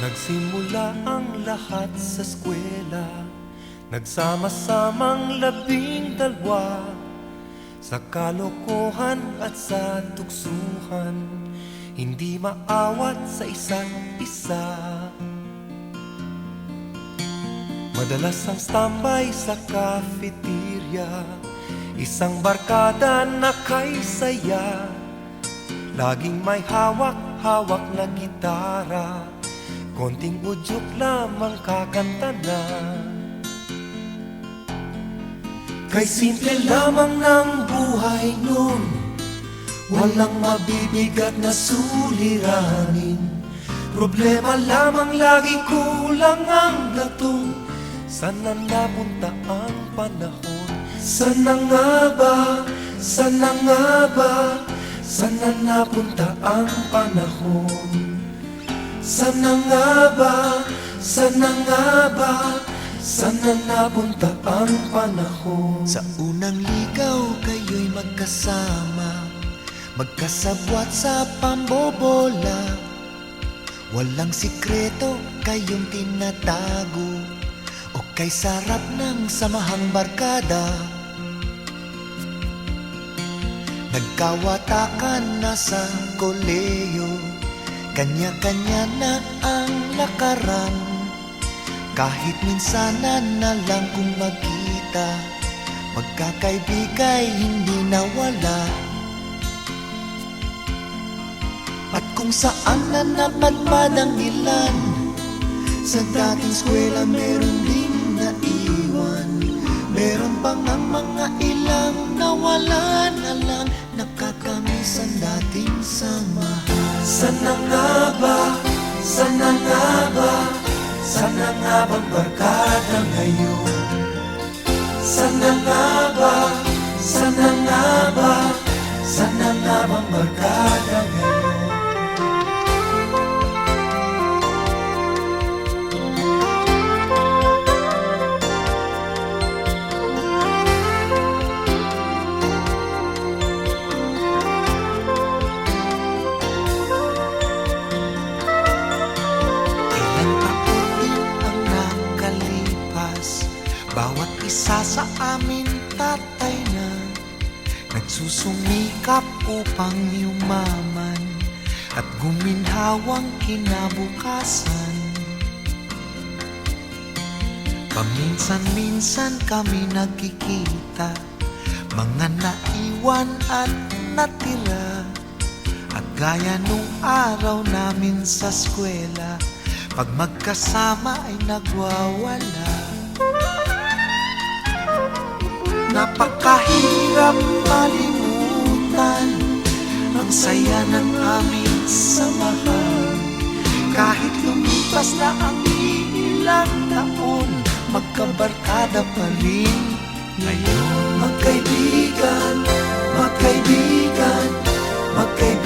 Nagsimula ang lahat sa eskwela, nagsama-samang 12 sa kalokohan at sa tuksuhan, hindi maawat sa isa't isa. Madalas ang standby sa cafeteria, isang barkada na kay saya, laging may hawak-hawak na gitara, konting udyok lamang kakanta na. Kay simple lamang ng buhay nun, walang mabibigat na suliranin. Problema lamang lagi, kulang ang gatong. Sana napunta ang panahon? Sana nga ba? Sana nga ba? Sana napunta ang panahon? Sana nga ba? Sana nga ba? Sana napunta ang panahon? Sa unang ligaw kayo'y magkasama, magkasabwat sa pambobola. Walang sikreto kayong tinatago, o kay sarap ng samahang barkada. Nagkawatakan na sa koleyo, kanya-kanya na ang lakaran. Kahit minsanan na lang kung magkita, magkakaibigay hindi nawala. At kung saan na napadpad ang ilan, sa dating eskwela meron din naiwan. Meron pang ang mga ilang nawala na lang, nakakamiss ang dating samahan. Sana nga ba? Sana nga ba? Sana nga bang barkada ngayon? Sana nga ba? Sana nga ba? Sana nga bang barkada ngayon? Bawat isa sa amin tatay na, nagsusumikap upang yumaman at guminhawang kinabukasan. Paminsan-minsan kami nagkikita, mga naiwan at natira. At gaya nung araw namin sa eskwela, pag magkasama ay nagwawala. Napakahirap malimutan ang saya ng aming samahan. Kahit lumipas na ang ilang taon, magkabarkada pa rin ngayon. Magkaibigan, magkaibigan, magkaibigan